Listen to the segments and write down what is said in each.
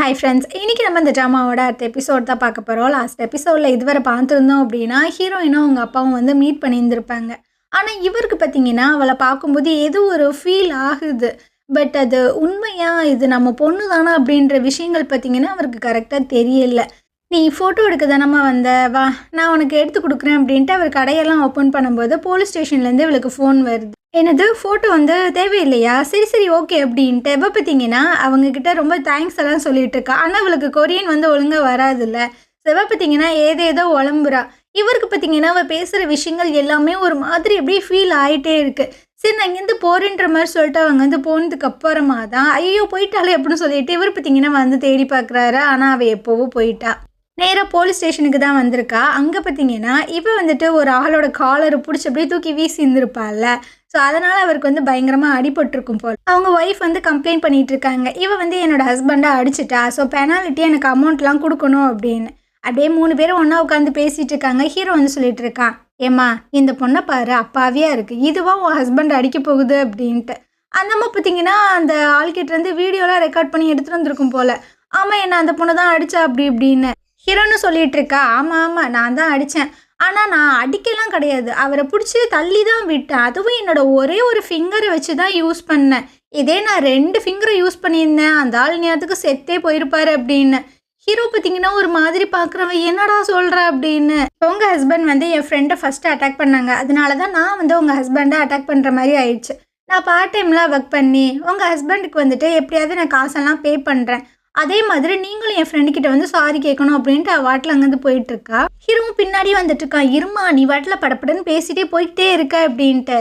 Hi friends, இன்றைக்கி நம்ம இந்த ட்ராமாவோட அடுத்த எபிசோட் தான் பார்க்க போகிறோம். லாஸ்ட் எபிசோடில் இதுவரை பார்த்துருந்தோம் அப்படின்னா ஹீரோயினும் அவங்க அப்பாவும் வந்து மீட் பண்ணியிருந்திருப்பாங்க. ஆனால் இவருக்கு பார்த்தீங்கன்னா அவளை பார்க்கும்போது ஏதோ ஒரு ஃபீல் ஆகுது. பட் அது உண்மையா, இது நம்ம பொண்ணு தானா அப்படின்ற விஷயங்கள் பார்த்தீங்கன்னா அவருக்கு கரெக்டாக தெரியல. நீ ஃபோட்டோ எடுக்க தானம்மா வந்த, வா நான் உனக்கு எடுத்து கொடுக்குறேன் அப்படின்ட்டு அவர் கடையெல்லாம் ஓப்பன் பண்ணும்போது போலீஸ் ஸ்டேஷன்லேருந்து இவளுக்கு ஃபோன் வருது. என்னது, ஃபோட்டோ வந்து தேவையில்லையா? சரி சரி ஓகே அப்படின்ட்டு இப்போ பார்த்தீங்கன்னா அவங்கக்கிட்ட ரொம்ப தேங்க்ஸ் எல்லாம் சொல்லிட்டு இருக்கா. ஆனால் அவளுக்கு கொரியன் வந்து ஒழுங்காக வராதுல்ல. செவ்வா பார்த்தீங்கன்னா ஏதேதோ உளம்புறா. இவருக்கு பார்த்தீங்கன்னா அவள் பேசுகிற விஷயங்கள் எல்லாமே ஒரு மாதிரி அப்படியே ஃபீல் ஆகிட்டே இருக்குது. சரி நான் இங்கேருந்து போகிறேன்ற மாதிரி சொல்லிட்டு அவங்க வந்து போனதுக்கு அப்புறமா தான் ஐயோ போயிட்டாலே அப்படின்னு சொல்லிட்டு இவர் பார்த்தீங்கன்னா வந்து தேடி பார்க்குறாரு. ஆனால் அவள் எப்போவோ போயிட்டா. நேராக போலீஸ் ஸ்டேஷனுக்கு தான் வந்திருக்கா. அங்கே பார்த்தீங்கன்னா இப்போ வந்துட்டு ஒரு ஆளோட காலரை பிடிச்சி அப்படியே தூக்கி வீசி இருந்திருப்பாள்ல. ஸோ அதனால் அவருக்கு வந்து பயங்கரமாக அடிபட்டிருக்கும் போல். அவங்க ஒய்ஃப் வந்து கம்ப்ளைண்ட் பண்ணிகிட்டு இருக்காங்க, இவன் வந்து என்னோடய ஹஸ்பண்டை அடிச்சிட்டா, ஸோ பெனால்ட்டி எனக்கு அமௌண்ட்லாம் கொடுக்கணும் அப்படின்னு. அப்படியே 3 பேரும் ஒன்றா உட்காந்து பேசிகிட்டு இருக்காங்க. ஹீரோ வந்து சொல்லிட்டு இருக்கான், ஏம்மா இந்த பொண்ணை பாரு அப்பாவியாக இருக்குது, இதுவாக உன் ஹஸ்பண்ட் அடிக்க போகுது அப்படின்ட்டு. அந்தம்மா பார்த்தீங்கன்னா அந்த ஆள்கிட்டேருந்து வீடியோலாம் ரெக்கார்ட் பண்ணி எடுத்துகிட்டு வந்திருக்கும் போல். ஆமாம் என்ன அந்த பொண்ணை தான் அடித்தா அப்படி இப்படின்னு ஹீரோன்னு சொல்லிட்டு இருக்கா. ஆமாம் ஆமாம் நான் தான் அடித்தேன், ஆனால் நான் அடிக்கலாம் கிடையாது, அவரை பிடிச்சி தள்ளி தான் விட்டேன், அதுவும் என்னோடய ஒரே ஒரு ஃபிங்கரை வச்சு தான் யூஸ் பண்ணேன், இதே நான் 2 ஃபிங்கரை யூஸ் பண்ணியிருந்தேன் அந்த ஆள் நேரத்துக்கு செத்தே போயிருப்பாரு அப்படின்னு. ஹீரோ பார்த்தீங்கன்னா ஒரு மாதிரி பார்க்குறவன் என்னடா சொல்கிற அப்படின்னு. உங்கள் ஹஸ்பண்ட் வந்து என் ஃப்ரெண்டை ஃபஸ்ட்டு அட்டாக் பண்ணாங்க, அதனால தான் நான் வந்து உங்கள் ஹஸ்பண்டை அட்டாக் பண்ணுற மாதிரி ஆயிடுச்சு. நான் பார்ட் டைம்லாம் ஒர்க் பண்ணி உங்கள் ஹஸ்பண்டுக்கு வந்துட்டு எப்படியாவது நான் காசெல்லாம் பே பண்ணுறேன், அதே மாதிரி நீங்களும் என் ஃப்ரெண்டுக்கிட்ட வந்து சாரி கேட்கணும் அப்படின்ட்டு வாட்டில் அங்கேருந்து போயிட்டுருக்கா. ஹீரோவும் பின்னாடியே வந்துட்டுருக்கான், இருமா நீ வாட்டில் படப்படன்னு பேசிகிட்டே போயிட்டே இருக்க அப்படின்ட்டு.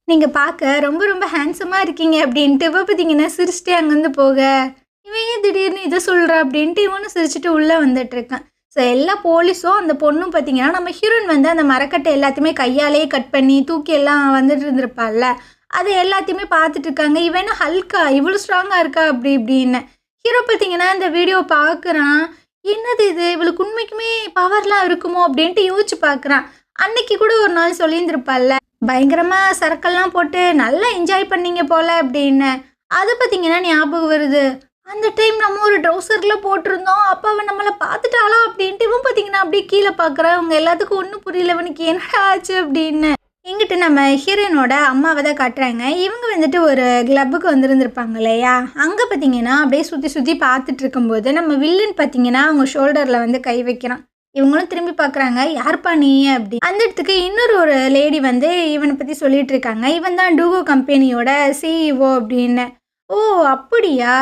நீங்கள் பார்க்க ரொம்ப ரொம்ப ஹேண்ட்ஸமாக இருக்கீங்க அப்படின்ட்டு இப்போ பார்த்தீங்கன்னா சிரிச்சிட்டே அங்கேருந்து போக, இவன் ஏன் திடீர்னு இதை சொல்கிறா அப்படின்ட்டு இவனும் சிரிச்சுட்டு உள்ளே வந்துட்டுருக்கான். ஸோ எல்லா போலீஸும் அந்த பொண்ணும் பார்த்தீங்கன்னா நம்ம ஹீரோயின் வந்து அந்த மரக்கட்டை எல்லாத்தையுமே கையாலேயே கட் பண்ணி தூக்கி எல்லாம் வந்துட்டு இருந்திருப்பாள்ல, அதை எல்லாத்தையுமே பார்த்துட்டு இருக்காங்க. இவன் என்ன ஹல்கா இவ்வளோ ஸ்ட்ராங்காக இருக்கா அப்படி இப்படின்னு. ஹீரோ பார்த்தீங்கன்னா இந்த வீடியோ பார்க்குறான், என்னது இது இவளுக்கு உண்மைக்குமே பவர்லாம் இருக்குமோ அப்படின்ட்டு யோசிச்சு பார்க்குறான். அன்னைக்கு கூட ஒரு நாள் சொல்லியிருந்திருப்பாள்ல, பயங்கரமாக சரக்கெல்லாம் போட்டு நல்லா என்ஜாய் பண்ணீங்க போல் அப்படின்னு. அது பார்த்தீங்கன்னா ஞாபகம் வருது, அந்த டைம் நம்ம ஒரு ட்ரௌசரில் போட்டிருந்தோம், அப்போ அவன் நம்மளை பார்த்துட்டாளா அப்படின்ட்டு இவன் பார்த்தீங்கன்னா அப்படியே கீழே பார்க்குறான். அவங்க எல்லாத்துக்கும் ஒன்றும் புரியல, இவனுக்கு என்னடா ஆச்சு அப்படின்னு. இங்கிட்டு நம்ம ஹீரோயினோட அம்மாவை தான் காட்டுறாங்க. இவங்க வந்துட்டு ஒரு கிளப்புக்கு வந்துருந்துருப்பாங்க இல்லையா, அங்கே பார்த்தீங்கன்னா அப்படியே சுற்றி சுற்றி பார்த்துட்டு இருக்கும்போது நம்ம வில்லன் பார்த்தீங்கன்னா அவங்க ஷோல்டரில் வந்து கை வைக்கிறான். இவங்களும் திரும்பி பார்க்குறாங்க, யார்ப்பா நீ அப்படி. அந்த இடத்துக்கு இன்னொரு ஒரு லேடி வந்து இவனை பற்றி சொல்லிட்டு இருக்காங்க, இவன் தான் டூகோ கம்பெனியோட சிஇஓ அப்படின்னு. ஓ அப்படியா,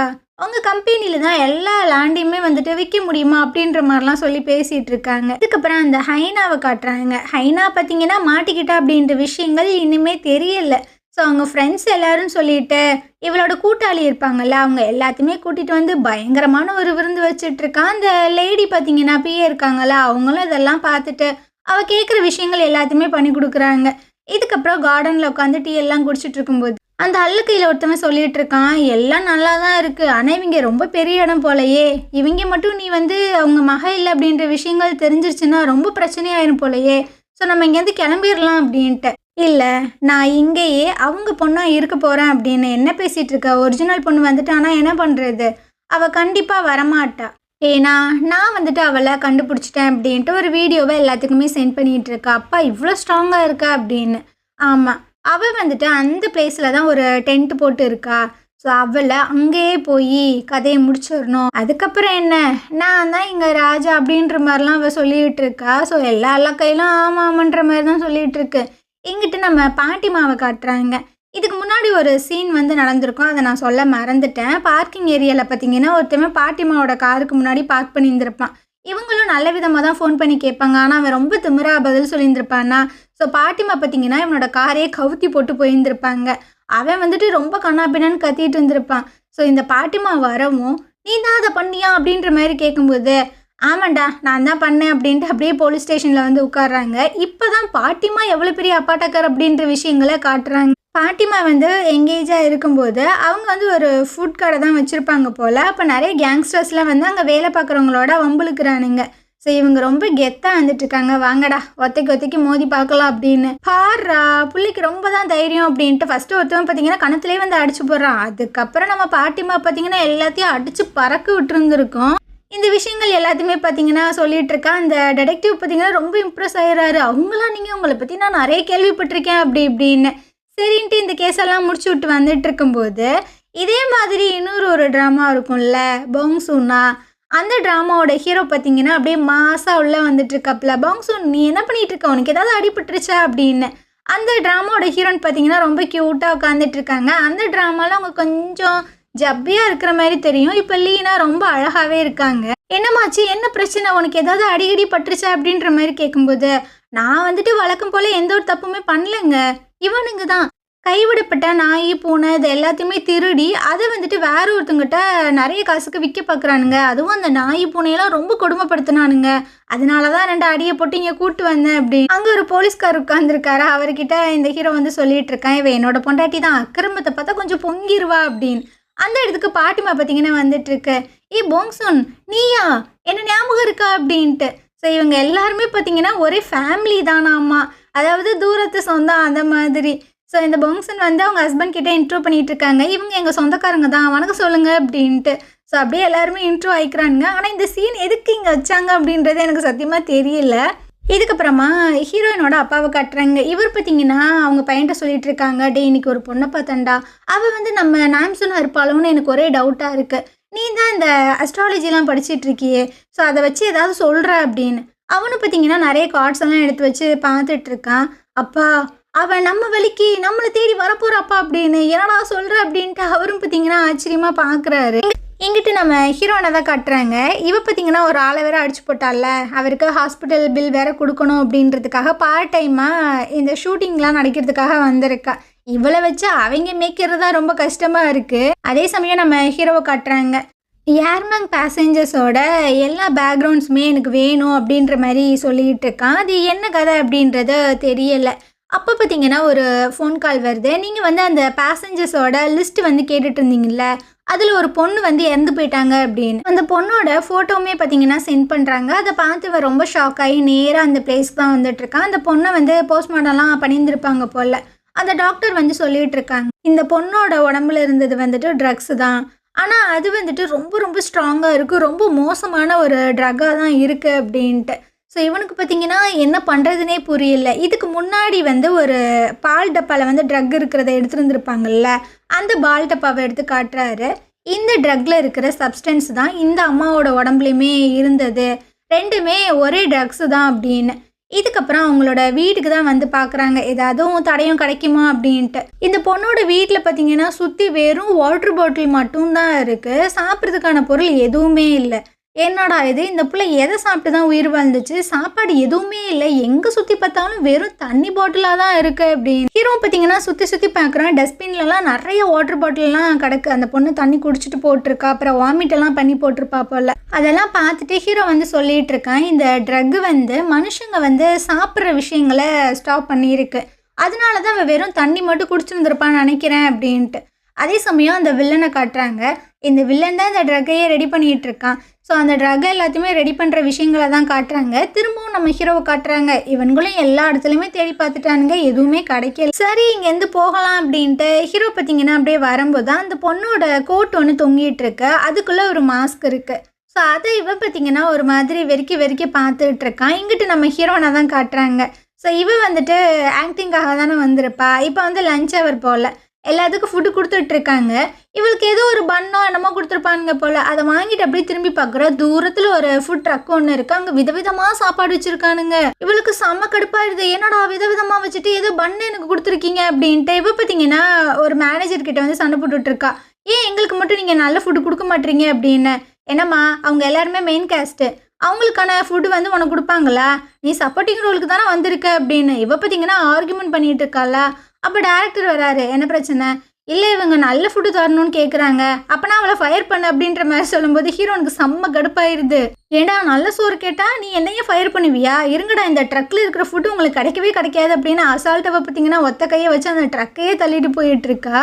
உங்கள் கம்பெனியில் தான் எல்லா லேண்டையுமே வந்துட்டு விற்க முடியுமா அப்படின்ற மாதிரிலாம் சொல்லி பேசிகிட்டு இருக்காங்க. இதுக்கப்புறம் அந்த ஹைனாவை காட்டுறாங்க. ஹைனா பார்த்தீங்கன்னா மாட்டிக்கிட்டா அப்படின்ற விஷயங்கள் இனிமே தெரியல. ஸோ அவங்க ஃப்ரெண்ட்ஸ் எல்லாரும் சொல்லிட்டு இவளோட கூட்டாளி இருப்பாங்கல்ல, அவங்க எல்லாத்தையுமே கூட்டிகிட்டு வந்து பயங்கரமான ஒரு விருந்து வச்சுட்ருக்கான். அந்த லேடி பார்த்தீங்கன்னா பிஏ இருக்காங்கல்ல, அவங்களும் இதெல்லாம் பார்த்துட்டு அவள் கேட்குற விஷயங்கள் எல்லாத்தையுமே பண்ணி கொடுக்குறாங்க. இதுக்கப்புறம் கார்டனில் உட்காந்து டீ எல்லாம் குடிச்சிட்டு இருக்கும்போது அந்த அல்லக்கையில் ஒருத்தவன் சொல்லிட்டு இருக்கான், எல்லாம் நல்லா தான் இருக்குது, ஆனால் இவங்க ரொம்ப பெரிய இடம் போலையே, இவங்க மட்டும் நீ வந்து அவங்க மக இல்லை அப்படின்ற விஷயங்கள் தெரிஞ்சிருச்சுன்னா ரொம்ப பிரச்சனையாயிரும் போலையே, ஸோ நம்ம இங்கேருந்து கிளம்பிடலாம் அப்படின்ட்டு. இல்லை நான் இங்கேயே அவங்க பொண்ணாக இருக்க போகிறேன் அப்படின்னு. என்ன பேசிகிட்டு இருக்க, ஒரிஜினல் பொண்ணு வந்துட்டு ஆனால் என்ன பண்ணுறது, அவள் கண்டிப்பாக வரமாட்டா, ஏன்னா நான் வந்துட்டு அவளை கண்டுபிடிச்சிட்டேன் அப்படின்ட்டு ஒரு வீடியோவை எல்லாத்துக்குமே சென்ட் பண்ணிகிட்டு இருக்கா. அப்பா இவ்வளோ ஸ்ட்ராங்காக இருக்கா அப்படின்னு. ஆமாம், அவள் வந்துட்டு அந்த பிளேஸில் தான் ஒரு டென்ட் போட்டு இருக்கா. ஸோ அவளை அங்கேயே போய் கதையை முடிச்சிடணும், அதுக்கப்புறம் என்ன நான் தான் இங்கே ராஜா அப்படின்ற மாதிரிலாம் அவள் சொல்லிகிட்டு இருக்கா. ஸோ எல்லா கையிலும் ஆமாம் ஆமான்ற மாதிரி தான் சொல்லிகிட்டு இருக்கு. இங்கிட்டு நம்ம பாட்டிமாவை காட்டுறாங்க. இதுக்கு முன்னாடி ஒரு சீன் வந்து நடந்திருக்கும், அதை நான் சொல்ல மறந்துட்டேன். பார்க்கிங் ஏரியாவில் பார்த்தீங்கன்னா ஒருத்தவன் பாட்டிமாவோட காருக்கு முன்னாடி பார்க் பண்ணியிருந்திருப்பான். இவங்களும் நல்ல விதமாக தான் ஃபோன் பண்ணி கேட்பாங்க, ஆனால் அவன் ரொம்ப திமிரா பதில் சொல்லியிருந்திருப்பான்னா. ஸோ பாட்டிமா பார்த்தீங்கன்னா இவனோட காரையே கவுத்தி போட்டு போயிருந்திருப்பாங்க. அவன் வந்துட்டு ரொம்ப கண்ணாப்பின்னான்னு கத்திட்டு இருந்திருப்பான். ஸோ இந்த பாட்டிமா வரவும் நீ தான் அதை பண்ணியா அப்படின்ற மாதிரி கேட்கும்போது, ஆமாண்டா நான் தான் பண்ணேன் அப்படின்ட்டு அப்படியே போலீஸ் ஸ்டேஷனில் வந்து உட்காடுறாங்க. இப்போ தான் பாட்டிமா எவ்வளோ பெரிய அப்பாட்டக்கர் அப்படின்ற விஷயங்களை காட்டுறாங்க. பாட்டிமா வந்து எங்கேஜாக இருக்கும்போது அவங்க வந்து ஒரு ஃபுட் கடை தான் வச்சுருப்பாங்க போல். அப்போ நிறைய கேங்ஸ்டர்ஸ்லாம் வந்து அங்கே வேலை பார்க்குறவங்களோட வம்புழுக்கிறானுங்க. ஸோ இவங்க ரொம்ப கெத்தாக வந்துட்டு இருக்காங்க. வாங்கடா ஒத்தைக்கு ஒத்தைக்கு மோதி பார்க்கலாம் அப்படின்னு. பாடுறா பிள்ளைக்கு ரொம்ப தான் தைரியம் அப்படின்ட்டு ஃபஸ்ட்டு ஒருத்தவன் பார்த்தீங்கன்னா கணத்துலேயே வந்து அடிச்சு போடுறான். அதுக்கப்புறம் நம்ம பாட்டிமா பார்த்தீங்கன்னா எல்லாத்தையும் அடித்து பறக்க விட்டுருந்துருக்கோம். இந்த விஷயங்கள் எல்லாத்தையுமே பார்த்தீங்கன்னா சொல்லிட்டு இருக்கா. அந்த டிடெக்டிவ் பார்த்தீங்கன்னா ரொம்ப இம்ப்ரெஸ் ஆகிறாரு. அவங்களாம் நீங்கள் உங்களை பற்றி நான் நிறைய கேள்விப்பட்டிருக்கேன் அப்படி இப்படின்னு. சரின்ட்டு இந்த கேஸெல்லாம் முடிச்சு விட்டு வந்துட்டு இருக்கும்போது இதே மாதிரி இன்னொரு ட்ராமா இருக்கும்ல, பாங்சூனா. அந்த ட்ராமாவோட ஹீரோ பார்த்தீங்கன்னா அப்படியே மாசாக உள்ளே வந்துட்டு இருக்காப்புல. பாங்சூன் நீ என்ன பண்ணிட்டு இருக்க, உனக்கு ஏதாவது அடிபட்டுருச்சா அப்படின்னு. அந்த ட்ராமாவோட ஹீரோன்னு பார்த்தீங்கன்னா ரொம்ப க்யூட்டாக உட்காந்துட்டு இருக்காங்க. அந்த ட்ராமாவில் அவங்க கொஞ்சம் ஜப்பியாக இருக்கிற மாதிரி தெரியும். இப்போ லீனா ரொம்ப அழகாகவே இருக்காங்க. என்னமாச்சு, என்ன பிரச்சனை, உனக்கு ஏதாவது அடிக்கடி பட்டுருச்சா அப்படின்ற மாதிரி கேட்கும்போது நான் வந்துட்டு வழக்கம் போல் எந்த ஒரு தப்புமே பண்ணலைங்க. இவனுங்க தான் கைவிடப்பட்ட நாய் பூனை இது எல்லாத்தையுமே திருடி அதை வந்துட்டு வேற ஒருத்தங்கிட்ட நிறைய காசுக்கு விற்க பார்க்குறானுங்க. அதுவும் அந்த நாய் பூனையெல்லாம் ரொம்ப கொடுமைப்படுத்தினானுங்க. அதனால தான் 2 அடியை போட்டு இங்கே கூப்பிட்டு வந்தேன் அப்படி. அங்கே ஒரு போலீஸ்கார் உட்காந்துருக்காரு. அவர்கிட்ட இந்த ஹீரோ வந்து சொல்லிட்டு இருக்கான், இவன் என்னோட பொண்டாட்டி தான், அக்கிரமத்தை பார்த்தா கொஞ்சம் பொங்கிடுவா அப்படின்னு. அந்த இடத்துக்கு பாட்டிமா பார்த்தீங்கன்னா வந்துட்டு இருக்கு. பாங்சூன் நீயா, என்ன ஞாபகம் இருக்கா அப்படின்ட்டு. ஸோ இவங்க எல்லாருமே பார்த்தீங்கன்னா ஒரே ஃபேமிலி தானாமா, அதாவது தூரத்து சொந்தம் அந்த மாதிரி. ஸோ இந்த பாங்சூன் வந்து அவங்க ஹஸ்பண்ட் கிட்டே இன்ட்ரோ பண்ணிகிட்டு இருக்காங்க. இவங்க எங்கள் சொந்தக்காரங்க தான், வணக்கம் சொல்லுங்கள் அப்படின்ட்டு. ஸோ அப்படியே எல்லாருமே இன்ட்ரோ ஆகிக்கிறாங்க. ஆனால் இந்த சீன் எதுக்கு இங்கே வச்சாங்க அப்படின்றது எனக்கு சத்தியமாக தெரியல. இதுக்கப்புறமா ஹீரோயினோட அப்பாவை காட்டுறாங்க. இவர் பார்த்தீங்கன்னா அவங்க பையன்கிட்ட சொல்லிட்டு இருக்காங்க, டே இன்னைக்கு ஒரு பொண்ணை பார்த்தண்டா, அவள் வந்து நம்ம நாம்சனாக இருப்பாளோன்னு எனக்கு ஒரே டவுட்டாக இருக்குது. நீ தான் இந்த அஸ்ட்ராலஜிலாம் படிச்சுட்டு இருக்கியே, ஸோ அதை வச்சு ஏதாவது சொல்கிற அப்படின்னு. அவனு பார்த்தீங்கன்னா நிறைய கார்ட்ஸ் எல்லாம் எடுத்து வச்சு பார்த்துட்டு இருக்கான். அப்பா அவன் நம்ம வழிக்கு நம்மளை தேடி வரப்போறாப்பா அப்படின்னு. என்னடா சொல்கிற அப்படின்ட்டு அவரும் பார்த்தீங்கன்னா ஆச்சரியமாக பார்க்குறாரு. இங்கிட்டு நம்ம ஹீரோனை தான் காட்டுறாங்க. இவ பார்த்தீங்கன்னா ஒரு ஆளை வேற அடிச்சு போட்டால, அவருக்கு ஹாஸ்பிட்டல் பில் வேற கொடுக்கணும் அப்படின்றதுக்காக பார்ட் டைமாக இந்த ஷூட்டிங்லாம் நடக்கிறதுக்காக வந்திருக்கா. இவளை வச்சு அவங்க மேய்க்கிறது தான் ரொம்ப கஷ்டமாக இருக்குது. அதே சமயம் நம்ம ஹீரோவை காட்டுறாங்க. ஏர்மேங் பேசஞ்சர்ஸோட எல்லா பேக்ரவுண்ட்ஸுமே எனக்கு வேணும் அப்படின்ற மாதிரி சொல்லிகிட்டு இருக்கான். அது என்ன கதை அப்படின்றது தெரியலை. அப்போ பார்த்தீங்கன்னா ஒரு ஃபோன் கால் வருது. நீங்கள் வந்து அந்த பேசஞ்சர்ஸோட லிஸ்ட் வந்து கேட்டுட்டு இருந்தீங்கல்ல, அதில் ஒரு பொண்ணு வந்து இறந்து போயிட்டாங்க அப்படின்னு. அந்த பொண்ணோட ஃபோட்டோவுமே பார்த்தீங்கன்னா சென்ட் பண்ணுறாங்க. அதை பார்த்து ரொம்ப ஷாக் ஆகி நேராக அந்த பிளேஸ்க்கு தான் வந்துட்டுருக்கான். அந்த பொண்ணை வந்து போஸ்ட்மார்ட்டம்லாம் பண்ணியிருந்திருப்பாங்க போல். அந்த டாக்டர் வந்து சொல்லிகிட்டு இருக்காங்க, இந்த பொண்ணோட உடம்புல இருந்தது வந்துட்டு ட்ரக்ஸு தான், ஆனால் அது வந்துட்டு ரொம்ப ரொம்ப ஸ்ட்ராங்காக இருக்குது, ரொம்ப மோசமான ஒரு ட்ரக்காக தான் இருக்குது அப்படின்ட்டு. ஸோ இவனுக்கு பார்த்தீங்கன்னா என்ன பண்ணுறதுனே புரியல. இதுக்கு முன்னாடி வந்து ஒரு பால் டப்பாவில் வந்து ட்ரக் இருக்கிறத எடுத்துருந்துருப்பாங்கல்ல, அந்த பால் டப்பாவை எடுத்து காட்டுறாரு. இந்த ட்ரக்கில் இருக்கிற சப்ஸ்டன்ஸ் தான் இந்த அம்மாவோட உடம்புலையுமே இருந்தது, ரெண்டுமே ஒரே ட்ரக்ஸு தான் அப்படின்னு. இதுக்கப்புறம் அவங்களோட வீட்டுக்கு தான் வந்து பார்க்குறாங்க, ஏதாவதும் தடையும் கிடைக்குமா அப்படின்ட்டு. இந்த பொண்ணோட வீட்டில் பார்த்தீங்கன்னா சுற்றி வெறும் வாட்டர் பாட்டில் மட்டும்தான் இருக்குது, சாப்பிட்றதுக்கான பொருள் எதுவுமே இல்லை. என்னடா இது, இந்த பிள்ளை எதை சாப்பிட்டு தான் உயிர் வாழ்ந்துச்சு, சாப்பாடு எதுவுமே இல்லை, எங்கே சுற்றி பார்த்தாலும் வெறும் தண்ணி பாட்டிலாக தான் இருக்குது அப்படின்னு. ஹீரோ பார்த்தீங்கன்னா சுற்றி பார்க்குறான். டஸ்ட்பின்லலாம் நிறைய வாட்டர் பாட்டில்லாம் கிடக்கு. அந்த பொண்ணு தண்ணி குடிச்சிட்டு போட்டிருக்கா, அப்புறம் வாமிட்டெல்லாம் பண்ணி போட்டிருப்பா போல். அதெல்லாம் பார்த்துட்டு ஹீரோ வந்து சொல்லிகிட்டு இருக்கான், இந்த ட்ரக்கு வந்து மனுஷங்க வந்து சாப்பிட்ற விஷயங்களை ஸ்டாப் பண்ணியிருக்கு, அதனால தான் அவள் வெறும் தண்ணி மட்டும் குடிச்சிருந்துருப்பான்னு நினைக்கிறேன் அப்படின்ட்டு. அதே சமயம் அந்த வில்லனை காட்டுறாங்க. இந்த வில்லன் தான் இந்த ட்ரக்கையே ரெடி பண்ணிகிட்டு இருக்கான். ஸோ அந்த ட்ரக்கை எல்லாத்தையுமே ரெடி பண்ணுற விஷயங்களை தான் காட்டுறாங்க. திரும்பவும் நம்ம ஹீரோவை காட்டுறாங்க. இவன்களும் எல்லா இடத்துலையுமே தேடி பார்த்துட்டானுங்க, எதுவுமே கிடைக்கல. சரி இங்கேருந்து போகலாம் அப்படின்ட்டு ஹீரோ பார்த்தீங்கன்னா அப்படியே வரும்போது தான் அந்த பொண்ணோட கோட் ஒன்று தொங்கிட்டு இருக்கு, அதுக்குள்ளே ஒரு மாஸ்க் இருக்குது. ஸோ அதை இவன் பார்த்தீங்கன்னா ஒரு மாதிரி வெறுக்கி பார்த்துட்டு இருக்கான். இங்கிட்டு நம்ம ஹீரோனை தான் காட்டுறாங்க. ஸோ இவன் வந்துட்டு ஆக்டிங்காக தானே வந்திருப்பா. இப்போ வந்து லஞ்ச் அவர் போல் எல்லாத்துக்கும் ஃபுட்டு கொடுத்துட்ருக்காங்க. இவளுக்கு ஏதோ ஒரு பன்னோ என்னமோ கொடுத்துருப்பானுங்க போல். அதை வாங்கிட்டு அப்படியே திரும்பி பார்க்குறோம், தூரத்தில் ஒரு ஃபுட் ட்ரக் ஒன்று இருக்குது, அங்கே விதவிதமாக சாப்பாடு வச்சுருக்கானுங்க. இவளுக்கு செம்ம கடுப்பாயிருது, என்னடா விதவிதமாக வச்சுட்டு ஏதோ பண்ணு எனக்கு கொடுத்துருக்கீங்க அப்படின்ட்டு. இப்போ பார்த்தீங்கன்னா ஒரு மேனேஜர்கிட்ட வந்து சண்டை போட்டுட்ருக்கா, ஏன் எங்களுக்கு மட்டும் நீங்கள் நல்ல ஃபுட்டு கொடுக்க மாட்டீங்க அப்படின்னு. என்னம்மா அவங்க எல்லாருமே மெயின் கேஸ்ட்டு, அவங்களுக்கான ஃபுட்டு வந்து உனக்கு கொடுப்பாங்களா, நீ சப்போர்ட்டிங் ரோலுக்கு தானே வந்திருக்க அப்படின்னு. இவ பார்த்தீங்கன்னா ஆர்குமெண்ட் பண்ணிகிட்டு இருக்காளா. அப்போ டேரக்டர் வராரு, என்ன பிரச்சனை, இல்லை இவங்க நல்ல ஃபுட்டு தரணும்னு கேட்குறாங்க, அப்போனா அவளை ஃபயர் பண்ண அப்படின்ற மாதிரி சொல்லும்போது ஹீரோனுக்கு செம்ம கடுப்பாயிருது. ஏண்டா நல்ல சோறு கேட்டால் நீ என்னையே ஃபயர் பண்ணுவியா, இருங்கடா இந்த ட்ரக்கில் இருக்கிற ஃபுட்டு உங்களுக்கு கிடைக்கவே கிடைக்காது அப்படின்னு அசால்ட்டாக பார்த்தீங்கன்னா ஒத்த கையை வச்சு அந்த ட்ரக்கையே தள்ளிட்டு போயிட்டுருக்கா.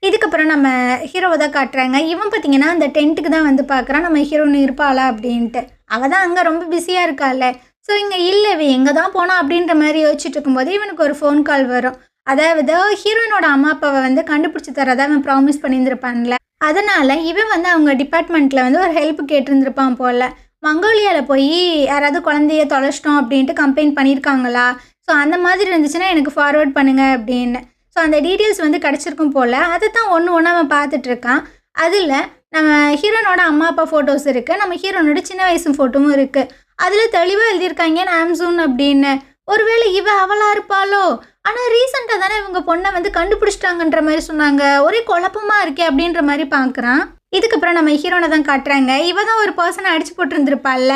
இதுக்கப்புறம் நம்ம ஹீரோவை தான் காட்டுறாங்க. இவன் பார்த்தீங்கன்னா அந்த டென்ட்டுக்கு தான் வந்து பார்க்குறான் நம்ம ஹீரோன்னு இருப்பாளா அப்படின்ட்டு. அவள் தான் அங்கே ரொம்ப பிஸியாக இருக்காள்ல. ஸோ இங்கே இல்லை, இவ எங்கே தான் போனா அப்படின்ற மாதிரி யோசிச்சுட்டு இருக்கும்போது இவனுக்கு ஒரு ஃபோன் கால் வரும். அதாவது ஹீரோயினோட அம்மா அப்பாவை வந்து கண்டுபிடிச்சி தரதா அவன் ப்ராமிஸ் பண்ணியிருந்திருப்பான்ல. அதனால் இவன் வந்து அவங்க டிபார்ட்மெண்ட்டில் வந்து ஒரு ஹெல்ப் கேட்டிருந்துருப்பான் போல். மங்கோலியாவில் போய் யாராவது குழந்தைய தொலைச்சிட்டோம் அப்படின்ட்டு கம்ப்ளைண்ட் பண்ணியிருக்காங்களா, ஸோ அந்த மாதிரி இருந்துச்சுன்னா எனக்கு ஃபார்வேர்ட் பண்ணுங்கள் அப்படின்னு. ஸோ அந்த டீட்டெயில்ஸ் வந்து கிடச்சிருக்கும் போல். அதை தான் ஒன்று ஒன்று அவன் பார்த்துட்ருக்கான். அதில் நம்ம ஹீரோனோட அம்மா அப்பா ஃபோட்டோஸ் இருக்குது, நம்ம ஹீரோனோட சின்ன வயசு ஃபோட்டோவும் இருக்குது. அதில் தெளிவாக எழுதியிருக்காங்க நாம்சூன் அப்படின்னு. ஒருவேளை இவ அவளாக இருப்பாளோ? ஆனால் ரீசெண்டாக தானே இவங்க பொண்ணை வந்து கண்டுபிடிச்சிட்டாங்கன்ற மாதிரி சொன்னாங்க. ஒரே குழப்பமாக இருக்கே அப்படின்ற மாதிரி பார்க்குறான். இதுக்கப்புறம் நம்ம ஹீரோனை தான் காட்டுறாங்க. இவ தான் ஒரு பர்சனை அடிச்சு போட்டுருந்துருப்பாள்ல,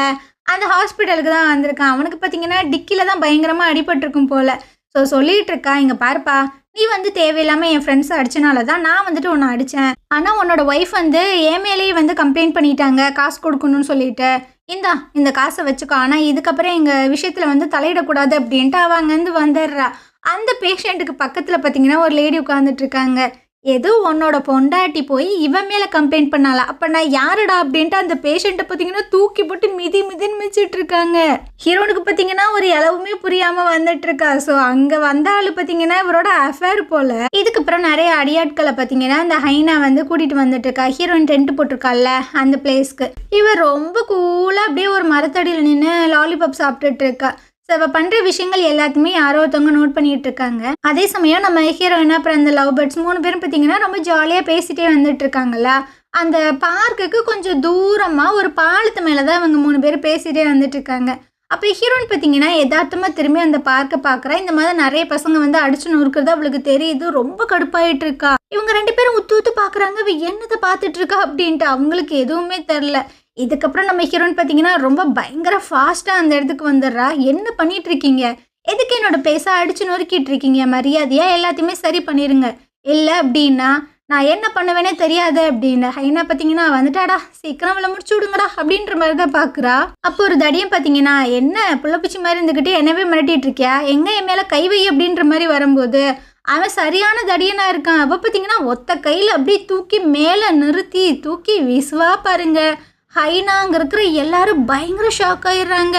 அந்த ஹாஸ்பிட்டலுக்கு தான் வந்திருக்கான். அவனுக்கு பார்த்தீங்கன்னா டிக்கியில் தான் பயங்கரமாக அடிபட்டிருக்கும் போல். ஸோ சொல்லிகிட்டு இருக்கா, இங்கே பாருப்பா, நீ வந்து தேவையில்லாமல் என் ஃப்ரெண்ட்ஸை அடிச்சனால தான் நான் வந்துட்டு உன்னை அடித்தேன். ஆனால் உன்னோட ஒய்ஃப் வந்து என் மேலேயே வந்து கம்ப்ளைண்ட் பண்ணிட்டாங்க காசு கொடுக்கணும்னு சொல்லிட்டு. இந்த காசை வச்சுக்கோ, ஆனால் இதுக்கப்புறம் எங்கள் விஷயத்தில் வந்து தலையிடக்கூடாது அப்படின்ட்டு அவள் அங்கேருந்து வந்துடுறா. அந்த பேஷண்ட்டுக்கு பக்கத்தில் பார்த்தீங்கன்னா ஒரு லேடி உட்காந்துட்ருக்காங்க. ஏதோ உன்னோட பொண்டாட்டி போய் இவன் மேலே கம்ப்ளைண்ட் பண்ணாலா, அப்போ நான் யாருடா அப்படின்ட்டு அந்த பேஷண்ட்டை பார்த்தீங்கன்னா தூக்கி போட்டு மிதின்னு மிதிச்சிட்டு இருக்காங்க. ஹீரோனுக்கு பார்த்தீங்கன்னா ஒரு அளவுமே புரியாமல் வந்துட்டு இருக்கா. ஸோ அங்கே வந்த ஆள் பார்த்தீங்கன்னா இவரோட அஃபேர் போல். இதுக்கப்புறம் நிறைய அடியாட்களை பார்த்தீங்கன்னா அந்த ஹைனா வந்து கூட்டிகிட்டு வந்துட்டு இருக்கா. ஹீரோயின் டென்ட் போட்டிருக்கால அந்த பிளேஸ்க்கு. இவர் ரொம்ப கூலாக அப்படியே ஒரு மரத்தடியில் நின்று லாலிபாப் சாப்பிட்டுட்டு இருக்கா. ஸோ அவள் பண்ணுற விஷயங்கள் எல்லாத்தையுமே யாரோ ஒருத்தவங்க நோட் பண்ணிகிட்டு இருக்காங்க. அதே சமயம் நம்ம ஹீரோயின் அப்புறம் அந்த லவ் பேர்ட்ஸ் 3 பேரும் பார்த்தீங்கன்னா ரொம்ப ஜாலியாக பேசிகிட்டே வந்துட்டு இருக்காங்களா. அந்த பார்க்குக்கு கொஞ்சம் தூரமாக ஒரு பாலத்து மேலே தான் அவங்க 3 பேரும் பேசிகிட்டே வந்துட்டு இருக்காங்க. அப்போ ஹீரோயின் பார்த்தீங்கன்னா யதார்த்தமாக திரும்பி அந்த பார்க்கை பார்க்குறா. இந்த மாதிரி நிறைய பசங்க வந்து அடிச்சு நொறுக்கிறது அவளுக்கு தெரியுது. ரொம்ப கடுப்பாயிட்டு இருக்கா. இவங்க 2 பேரும் உத்து பார்க்குறாங்க, இவ என்னத்தை பார்த்துட்டு இருக்கா அப்படின்ட்டு. அவங்களுக்கு எதுவுமே தெரில. இதுக்கப்புறம் நம்ம ஹீரோயின் பார்த்தீங்கன்னா ரொம்ப பயங்கர ஃபாஸ்ட்டாக அந்த இடத்துக்கு வந்துடுறா. என்ன பண்ணிட்டு இருக்கீங்க, எதுக்கு என்னோட பிளேஸை அடிச்சு நொறுக்கிட்டு இருக்கீங்க, மரியாதையாக எல்லாத்தையுமே சரி பண்ணிடுங்க, இல்லை அப்படின்னா நான் என்ன பண்ணுவேனே தெரியாது அப்படின்னு. ஹைனா பார்த்தீங்கன்னா வந்துட்டாடா, சீக்கிரம் அவளை முடிச்சு விடுங்கடா அப்படின்ற மாதிரி தான் பார்க்குறா. அப்போ ஒரு தடியம் பார்த்தீங்கன்னா, என்ன புள்ளப்பூச்சி மாதிரி இருந்துக்கிட்டு என்னவே மிரட்டிட்டு இருக்கியா, எங்கே என் மேலே கை வை அப்படின்ற மாதிரி வரும்போது அவன் சரியான தடியனாக இருக்கான். அவள் பார்த்தீங்கன்னா ஒத்த கையில் அப்படியே தூக்கி மேலே நிறுத்தி தூக்கி வீசுவா பாருங்க. ஹைனா அங்கே இருக்கிற எல்லாரும் பயங்கர ஷாக் ஆயிடுறாங்க.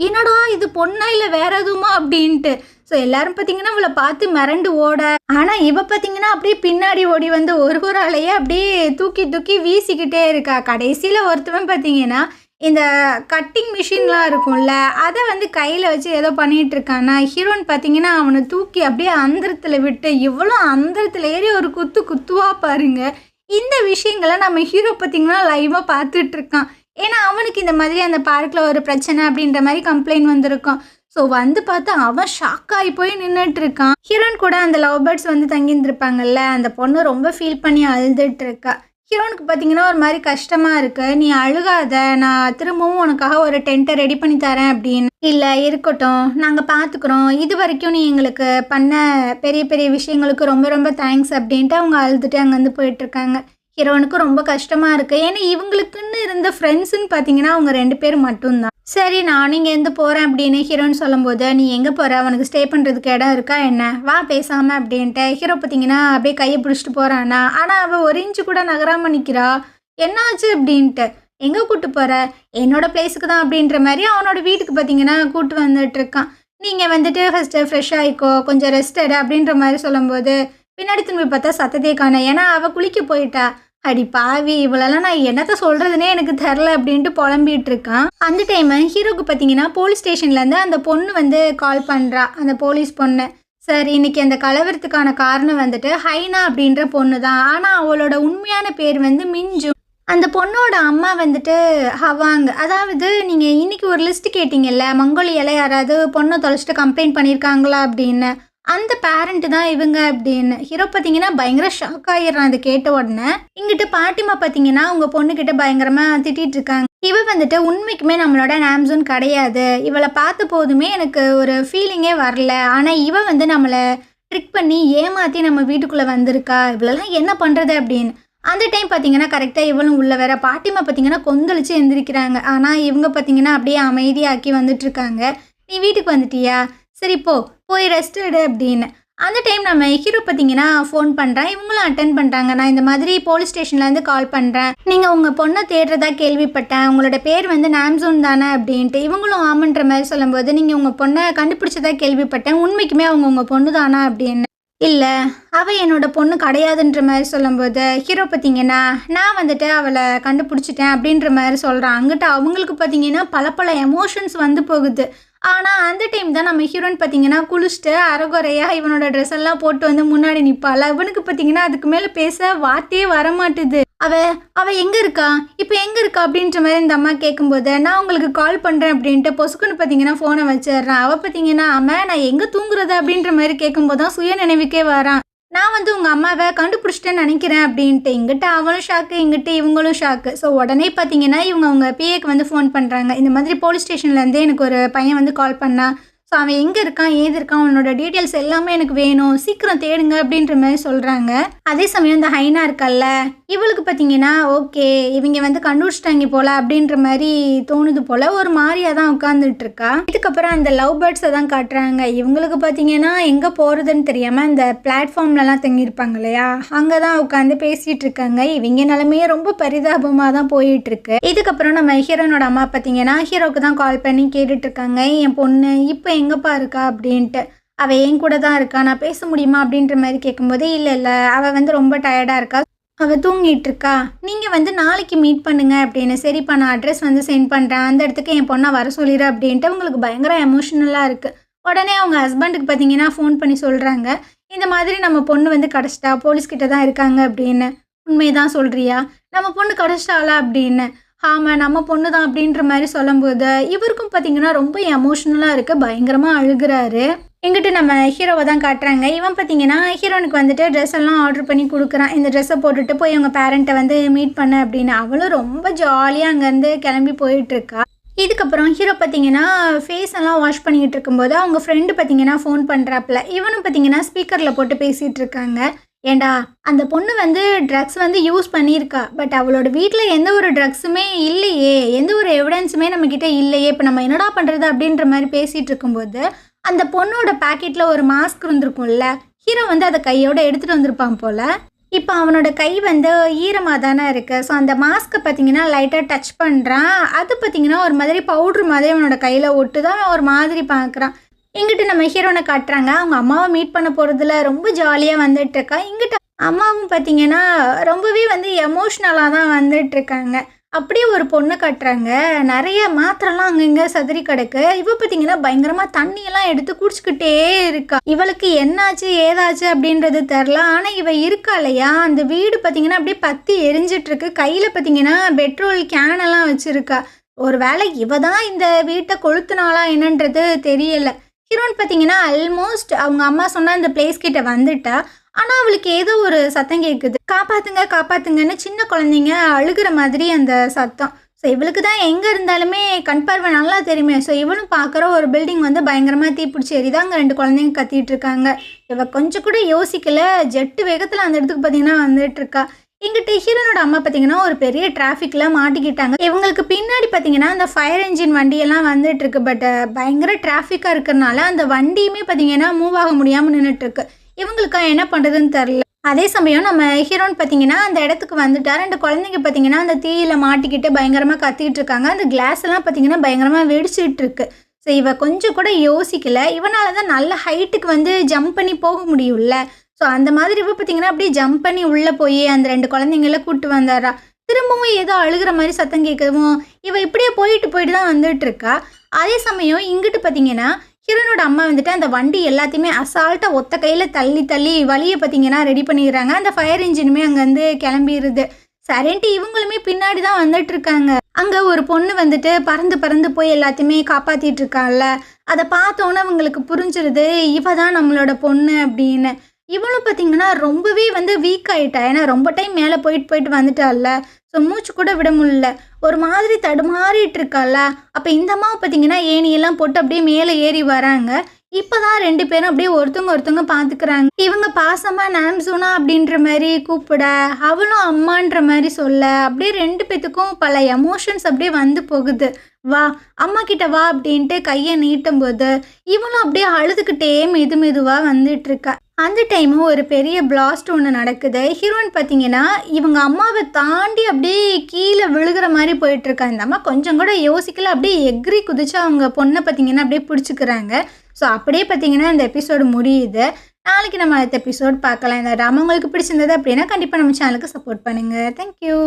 என்னடா இது பொண்ணா இல்லை வேற எதுவுமா அப்படின்ட்டு. ஸோ எல்லாரும் பார்த்தீங்கன்னா இவளை பார்த்து மிரண்டு ஓட. ஆனால் இவ பார்த்தீங்கன்னா அப்படியே பின்னாடி ஓடி வந்து ஒரு ஆளையே அப்படியே தூக்கி வீசிக்கிட்டே இருக்கா. கடைசியில் ஒருத்தவன் பார்த்தீங்கன்னா இந்த கட்டிங் மிஷின்லாம் இருக்கும்ல, அதை வந்து கையில் வச்சு ஏதோ பண்ணிகிட்டு இருக்கானா. ஹீரோயின் பார்த்தீங்கன்னா அவனை தூக்கி அப்படியே அந்தரத்தில் விட்டு இவ்வளோ அந்தரத்தில் ஏறி ஒரு குத்துவா பாருங்க. இந்த விஷயங்களை நம்ம ஹீரோ பார்த்தீங்கன்னா லைவாக பார்த்துட்ருக்கான். ஏன்னா அவனுக்கு இந்த மாதிரி அந்த பார்க்கில் ஒரு பிரச்சனை அப்படின்ற மாதிரி கம்ப்ளைண்ட் வந்திருக்கான். ஸோ வந்து பார்த்தா அவன் ஷாக் ஆகி போய் நின்றுட்டு இருக்கான். ஹீரோயின் கூட அந்த லவ் பேர்ட்ஸ் வந்து தங்கியிருந்திருப்பாங்கல்ல, அந்த பொண்ணு ரொம்ப ஃபீல் பண்ணி அழுதுட்டு இருக்கா. ஹீரோனுக்கு பார்த்தீங்கன்னா ஒரு மாதிரி கஷ்டமாக இருக்குது. நீ அழுகாத, நான் திரும்பவும் உனக்காக ஒரு டென்ட்டை ரெடி பண்ணி தரேன் அப்படின்னு. இல்லை இருக்கட்டும், நாங்கள் பார்த்துக்குறோம், இது வரைக்கும் நீ எங்களுக்கு பண்ண பெரிய பெரிய விஷயங்களுக்கு ரொம்ப ரொம்ப தேங்க்ஸ் அப்படின்ட்டு அவங்க அழுதுட்டு அங்கேருந்து போயிட்டுருக்காங்க. ஹீரோனுக்கு ரொம்ப கஷ்டமாக இருக்குது. ஏன்னா இவங்களுக்குன்னு இருந்த ஃப்ரெண்ட்ஸுன்னு பார்த்தீங்கன்னா அவங்க 2 பேர் மட்டும்தான். சரி நானும் இங்கேருந்து போகிறேன் அப்படின்னு ஹீரோன்னு சொல்லும்போது, நீ எங்கே போகிற, உனக்கு ஸ்டே பண்ணுறதுக்கு இடம் இருக்கா என்ன, வா பேசாமல் அப்படின்ட்டு. ஹீரோ பார்த்தீங்கன்னா அப்படியே கையை பிடிச்சிட்டு போகிறானா. ஆனால் அவள் ஒரு இன்ச்சு கூட நகராமல் நிற்கிறா. என்னாச்சு அப்படின்ட்டு. எங்கே கூப்பிட்டு போகிற, என்னோட பிளேஸுக்கு தான் அப்படின்ற மாதிரி அவனோட வீட்டுக்கு பார்த்தீங்கன்னா கூப்பிட்டு வந்துட்டுருக்கான். நீங்கள் வந்துட்டு ஃபஸ்ட்டு ஃப்ரெஷ் ஆகிக்கோ, கொஞ்சம் ரெஸ்ட் எடு அப்படின்ற மாதிரி சொல்லும்போது பின்னாடி திரும்பி பார்த்தா சத்தத்தையே காண. ஏன்னா அவள் குளிக்க போயிட்டா. அடி பாவி, இவளெல்லாம் நான் என்னத்த சொல்கிறதுனே எனக்கு தெரில அப்படின்ட்டு புலம்பிகிட்டு இருக்கான். அந்த டைமு ஹீரோக்கு பார்த்தீங்கன்னா போலீஸ் ஸ்டேஷன்லேருந்து அந்த பொண்ணு வந்து கால் பண்ணுறா, அந்த போலீஸ் பொண்ணு. சார், இன்றைக்கி அந்த கலவரத்துக்கான காரணம் வந்துட்டு ஹைனா அப்படின்ற பொண்ணு தான். ஆனால் அவளோட உண்மையான பேர் வந்து மிஞ்சு. அந்த பொண்ணோட அம்மா வந்துட்டு ஹவாங். அதாவது நீங்கள் இன்றைக்கி ஒரு லிஸ்ட்டு கேட்டிங்கல்ல, மங்கோலியாவில் யாராவது பொண்ணை தொலைச்சிட்டு கம்ப்ளைண்ட் பண்ணியிருக்காங்களா அப்படின்னு. அந்த பேரண்ட்டு தான் இவங்க அப்படின்னு. ஹீரோ பார்த்தீங்கன்னா பயங்கர ஷாக் ஆகிடுறான் அதை கேட்ட உடனே. இங்கிட்ட பாட்டிமா பார்த்தீங்கன்னா அவங்க பொண்ணுக்கிட்ட பயங்கரமாக திட்டிகிட்டு இருக்காங்க. இவ வந்துட்டு உண்மைக்குமே நம்மளோட நாம்சூன் கிடையாது, இவளை பார்த்த போதுமே எனக்கு ஒரு ஃபீலிங்கே வரல, ஆனால் இவ வந்து நம்மளை ட்ரிக் பண்ணி ஏமாற்றி நம்ம வீட்டுக்குள்ளே வந்திருக்கா, இவளெல்லாம் என்ன பண்ணுறது அப்படின்னு. அந்த டைம் பார்த்தீங்கன்னா கரெக்டாக இவளும் உள்ள வேற. பாட்டிமா பார்த்தீங்கன்னா கொந்தளிச்சு எழுந்திரிக்கிறாங்க. ஆனால் இவங்க பார்த்தீங்கன்னா அப்படியே அமைதியாக்கி வந்துட்டுருக்காங்க. நீ வீட்டுக்கு வந்துட்டியா, சரி போய் ரெஸ்ட் எடு அப்படின்னு. அந்த டைம் நம்ம ஹீரோ பார்த்தீங்கன்னா ஃபோன் பண்ணுறேன். இவங்களும் அட்டென்ட் பண்ணுறாங்க. நான் இந்த மாதிரி போலீஸ் ஸ்டேஷன்லேருந்து கால் பண்ணுறேன். நீங்கள் உங்கள் பொண்ணை தேடுறதா கேள்விப்பட்டேன். உங்களோட பேர் வந்து நாம்சூன் தானே அப்படின்ட்டு. இவங்களும் ஆமன்ற மாதிரி சொல்லும்போது, நீங்கள் உங்கள் பொண்ணை கண்டுபிடிச்சதா கேள்விப்பட்டேன். உண்மைக்குமே அவங்க உங்கள் பொண்ணு தானா அப்படின்னு. இல்லை, அவள் என்னோட பொண்ணு கிடையாதுன்ற மாதிரி சொல்லும்போது, ஹீரோ பார்த்தீங்கன்னா நான் வந்துட்டு அவளை கண்டுபிடிச்சிட்டேன் அப்படின்ற மாதிரி சொல்கிறான். அங்கிட்ட அவங்களுக்கு பார்த்தீங்கன்னா பல எமோஷன்ஸ் வந்து போகுது. ஆனால் அந்த டைம் தான் நம்ம ஹீரோயின் பார்த்தீங்கன்னா குளிச்சுட்டு அரைகுறையாக இவனோட ட்ரெஸ் எல்லாம் போட்டு வந்து முன்னாடி நிற்பாள். இவனுக்கு பார்த்தீங்கன்னா அதுக்கு மேலே பேச வார்த்தையே வரமாட்டுது. அவ எங்கே இருக்கா, இப்போ எங்கே இருக்கா அப்படின்ற மாதிரி இந்த அம்மா கேட்கும்போது, நான் உங்களுக்கு கால் பண்ணுறேன் அப்படின்ட்டு பொசுக்குன்னு பார்த்தீங்கன்னா ஃபோனை வச்சிடுறான். அவள் பார்த்தீங்கன்னா நான் எங்கே தூங்குறது அப்படின்ற மாதிரி கேட்கும்போது தான் சுய நினைவுக்கே வரான். நான் வந்து உங்கள் அம்மாவை கண்டுபிடிச்சிட்டேன்னு நினைக்கிறேன் அப்படின்ட்டு. இங்கிட்ட அவளும் ஷாக்கு, இங்கிட்ட இவங்களும் ஷாக்கு. ஸோ உடனே பார்த்தீங்கன்னா இவங்க அவங்க பிஏக்கு வந்து ஃபோன் பண்ணுறாங்க. இந்த மாதிரி போலீஸ் ஸ்டேஷன்லேருந்தே எனக்கு ஒரு பையன் வந்து கால் பண்ணா. ஸோ அவன் எங்கே இருக்கான், ஏது இருக்கான், அவனோட டீட்டெயில்ஸ் எல்லாமே எனக்கு வேணும், சீக்கிரம் தேடுங்க அப்படின்ற மாதிரி சொல்கிறாங்க. அதே சமயம் இந்த ஹைனா இருக்கல்ல, இவளுக்கு பார்த்தீங்கன்னா ஓகே இவங்க வந்து கண்டுபிடிச்சிட்டாங்க போல் அப்படின்ற மாதிரி தோணுது போல். ஒரு மாதிரியாக தான் உட்காந்துட்டு இருக்கா. இதுக்கப்புறம் அந்த லவ் பேர்ட்ஸை தான் காட்டுறாங்க. இவங்களுக்கு பார்த்தீங்கன்னா எங்கே போகிறதுன்னு தெரியாமல் இந்த பிளாட்ஃபார்ம்லலாம் தங்கியிருப்பாங்க இல்லையா, அங்கே தான் உட்காந்து பேசிகிட்டு இருக்காங்க. இவங்க நிலைமையே ரொம்ப பரிதாபமாக தான் போயிட்டுருக்கு. இதுக்கப்புறம் நம்ம ஹீரோனோட அம்மா பார்த்தீங்கன்னா ஹீரோக்கு தான் கால் பண்ணி கேட்டுட்ருக்காங்க, என் பொண்ணு இப்போ எங்கப்பா இருக்கா அப்படின்ட்டு. அவள் என் கூட தான் இருக்கா, நான் பேச முடியுமா அப்படின்ற மாதிரி கேட்கும்போது, இல்லை அவள் வந்து ரொம்ப டயர்டாக இருக்கா, அவள் தூங்கிட்டு இருக்கா, நீங்கள் வந்து நாளைக்கு மீட் பண்ணுங்க அப்படின்னு. சரிப்பா, நான் அட்ரஸ் வந்து சென்ட் பண்ணுறேன், அந்த இடத்துக்கு என் பொண்ணை வர சொல்லிடு அப்படின்ட்டு. அவங்களுக்கு பயங்கர எமோஷ்னலாக இருக்குது. உடனே அவங்க ஹஸ்பண்டுக்கு பார்த்தீங்கன்னா ஃபோன் பண்ணி சொல்கிறாங்க, இந்த மாதிரி நம்ம பொண்ணு வந்து கிடச்சிட்டா, போலீஸ்கிட்ட தான் இருக்காங்க அப்படின்னு. உண்மைதான் சொல்கிறியா, நம்ம பொண்ணு கிடச்சிட்டாளா அப்படின்னு. ஆமாம், நம்ம பொண்ணு தான் அப்படின்ற மாதிரி சொல்லும்போது இவருக்கும் பார்த்தீங்கன்னா ரொம்ப எமோஷ்னலாக இருக்குது. பயங்கரமாக அழுகிறாரு. எங்கிட்ட நம்ம ஹீரோவை தான் காட்டுறாங்க. இவன் பார்த்தீங்கன்னா ஹீரோனுக்கு வந்துட்டு ட்ரெஸ் எல்லாம் ஆர்டர் பண்ணி கொடுக்குறான். இந்த ட்ரெஸ்ஸை போட்டுட்டு போய் அவங்க பேரண்ட்டை வந்து மீட் பண்ண அப்படின்னு. அவளும் ரொம்ப ஜாலியாக அங்கேருந்து கிளம்பி போயிட்டுருக்கா. இதுக்கப்புறம் ஹீரோ பார்த்தீங்கன்னா ஃபேஸ் எல்லாம் வாஷ் பண்ணிக்கிட்டு இருக்கும்போது அவங்க ஃப்ரெண்டு பார்த்தீங்கன்னா ஃபோன் பண்ணுறாப்புல. இவனும் பார்த்தீங்கன்னா ஸ்பீக்கரில் போட்டு பேசிகிட்டு இருக்காங்க. ஏண்டா, அந்த பொண்ணு வந்து ட்ரக்ஸ் வந்து யூஸ் பண்ணியிருக்கா, பட் அவளோட வீட்டில் எந்த ஒரு ட்ரக்ஸுமே இல்லையே, எந்த ஒரு எவிடன்ஸுமே நம்மக்கிட்ட இல்லையே, இப்போ நம்ம என்னடா பண்ணுறது அப்படின்ற மாதிரி பேசிகிட்டு இருக்கும்போது அந்த பொண்ணோட பேக்கெட்டில் ஒரு மாஸ்க் இருந்திருக்கும்ல, ஹீரோ வந்து அதை கையோடு எடுத்துகிட்டு வந்திருப்பான் போல். இப்போ அவனோட கை வந்து ஈரமாக தானே இருக்குது. ஸோ அந்த மாஸ்க்கை பார்த்தீங்கன்னா லைட்டாக டச் பண்ணுறான். அது பார்த்தீங்கன்னா ஒரு மாதிரி பவுட்ரு மாதிரி அவனோட கையில் ஒட்டு தான் ஒரு மாதிரி பார்க்குறான். இங்கிட்ட நம்ம ஹீரோனை காட்டுறாங்க. அவங்க அம்மாவை மீட் பண்ண போகிறதுல ரொம்ப ஜாலியாக வந்துட்டுருக்கா. இங்கிட்ட அம்மாவும் பார்த்தீங்கன்னா ரொம்பவே வந்து எமோஷ்னலாக தான் வந்துட்டுருக்காங்க. அப்படியே ஒரு பொண்ணை காட்டுறாங்க. நிறைய மாத்திரலாம் அங்கங்கே சதுரி கிடக்கு. இவ பார்த்தீங்கன்னா பயங்கரமாக தண்ணியெல்லாம் எடுத்து குடிச்சிக்கிட்டே இருக்கா. இவளுக்கு என்னாச்சு ஏதாச்சு அப்படின்றது தெரில. ஆனால் இவ இருக்கா இல்லையா, அந்த வீடு பார்த்தீங்கன்னா அப்படியே பற்றி எரிஞ்சிட்ருக்கு. கையில் பார்த்தீங்கன்னா பெட்ரோல் கேனெல்லாம் வச்சுருக்கா. ஒரு வேளை இவ தான் இந்த வீட்டை கொளுத்துனாளா என்னன்றது தெரியலை. ஹீரோன் பார்த்தீங்கன்னா ஆல்மோஸ்ட் அவங்க அம்மா சொன்ன அந்த பிளேஸ் கிட்ட வந்துட்டா. ஆனால் அவளுக்கு ஏதோ ஒரு சத்தம் கேட்குது. காப்பாற்றுங்க காப்பாற்றுங்கன்னு சின்ன குழந்தைங்க அழுகிற மாதிரி அந்த சத்தம். ஸோ இவளுக்கு தான் எங்கே இருந்தாலுமே கண் பார்வை நல்லா தெரியுமே. ஸோ இவளும் பார்க்குற ஒரு பில்டிங் வந்து பயங்கரமாக தீப்பிடிச்சி எரியுது. அங்கே 2 குழந்தைங்க கத்திட்டு இருக்காங்க. இவ கொஞ்சம் கூட யோசிக்கல, ஜெட்டு வேகத்தில் அந்த இடத்துக்கு பார்த்தீங்கன்னா வந்துட்டுருக்கா. இங்கிட்ட ஹீரோனோட அம்மா பார்த்தீங்கன்னா ஒரு பெரிய டிராஃபிக்கில் மாட்டிக்கிட்டாங்க. இவங்களுக்கு பின்னாடி பார்த்தீங்கன்னா அந்த ஃபயர் என்ஜின் வண்டியெல்லாம் வந்துட்டுருக்கு. பட் பயங்கர டிராஃபிக்காக இருக்கிறனால அந்த வண்டியுமே பார்த்தீங்கன்னா மூவ் ஆக முடியாமல் நின்றுட்டுருக்கு. இவங்களுக்கா என்ன பண்ணுறதுன்னு தெரில. அதே சமயம் நம்ம ஹீரோன் பார்த்தீங்கன்னா அந்த இடத்துக்கு வந்துட்டா. 2 குழந்தைங்க பார்த்தீங்கன்னா அந்த தீயில் மாட்டிக்கிட்டு பயங்கரமாக கத்திக்கிட்டு இருக்காங்க. அந்த கிளாஸ் எல்லாம் பார்த்தீங்கன்னா பயங்கரமாக வெடிச்சிட்டு இருக்கு. ஸோ இவ கொஞ்சம் கூட யோசிக்கல. இவனால தான் நல்ல ஹைட்டுக்கு வந்து ஜம்ப் பண்ணி போக முடியும்ல. ஸோ அந்த மாதிரி இவ பார்த்தீங்கன்னா அப்படியே ஜம்ப் பண்ணி உள்ளே போய் அந்த 2 குழந்தைங்கள கூப்பிட்டு வந்தாரா. திரும்பவும் ஏதோ அழுகிற மாதிரி சத்தம் கேட்கவும் இவ இப்படியே போயிட்டு தான் வந்துட்டு இருக்கா. அதே சமயம் இங்கிட்டு பார்த்தீங்கன்னா ஹீரோனோட அம்மா வந்துட்டு அந்த வண்டி எல்லாத்தையுமே அசால்ட்டாக ஒத்த கையில் தள்ளி வழியை பார்த்தீங்கன்னா ரெடி பண்ணிடுறாங்க. அந்த ஃபயர் இன்ஜினுமே அங்கேருந்து கிளம்பிடுது. சரின்ட்டு இவங்களுமே பின்னாடி தான் வந்துட்டு இருக்காங்க. அங்கே ஒரு பொண்ணு வந்துட்டு பறந்து போய் எல்லாத்தையுமே காப்பாற்றிட்டு இருக்காள்ல. அதை பார்த்தோன்னே அவங்களுக்கு புரிஞ்சிருது இவ தான் நம்மளோட பொண்ணு அப்படின்னு. இவளும் பார்த்தீங்கன்னா ரொம்பவே வந்து வீக் ஆகிட்டா. ஏன்னா ரொம்ப டைம் மேலே போயிட்டு வந்துட்டாள்ல. ஸோ மூச்சு கூட விட முடியல, ஒரு மாதிரி தடுமாறிட்டு இருக்காள்ல. அப்போ இந்த அம்மாவை பார்த்தீங்கன்னா ஏணியெல்லாம் போட்டு அப்படியே மேலே ஏறி வராங்க. இப்போ தான் 2 பேரும் அப்படியே ஒருத்தவங்க பார்த்துக்கிறாங்க. இவங்க பாசமாக நாம்சூனா அப்படின்ற மாதிரி கூப்பிட, அவளும் அம்மான்ற மாதிரி சொல்ல, அப்படியே 2 பேத்துக்கும் பல எமோஷன்ஸ் அப்படியே வந்து போகுது. வா அம்மா கிட்ட வா அப்படின்ட்டு கையை நீட்டும் போது இவளும் அப்படியே அழுதுகிட்டே மெதுவாக வந்துட்டு இருக்கா. அந்த டைமு ஒரு பெரிய பிளாஸ்ட் ஒன்று நடக்குது. ஹீரோயின் பார்த்தீங்கன்னா, இவங்க அம்மாவ தாண்டி அப்படியே கீழ விழுகுற மாரி போயிட்டுருக்கா. இந்த அம்மா கொஞ்சம் கூட யோசிக்கல. அப்படியே எகிறி குதிச்சு அவங்க பொண்ண பார்த்தீங்கன்னா, அப்படியே பிடிச்சுக்கிறாங்க. ஸோ, அப்படியே பார்த்தீங்கன்னா, இந்த எபிசோடு முடியுது. நாளைக்கு நம்ம அடுத்த எபிசோட் பார்க்கலாம். இந்த ட்ராமா உங்களுக்கு பிடிச்சிருந்தது அப்படின்னா, கண்டிப்பா நம்ம சேனலுக்கு சப்போர்ட் பண்ணுங்க. Thank you.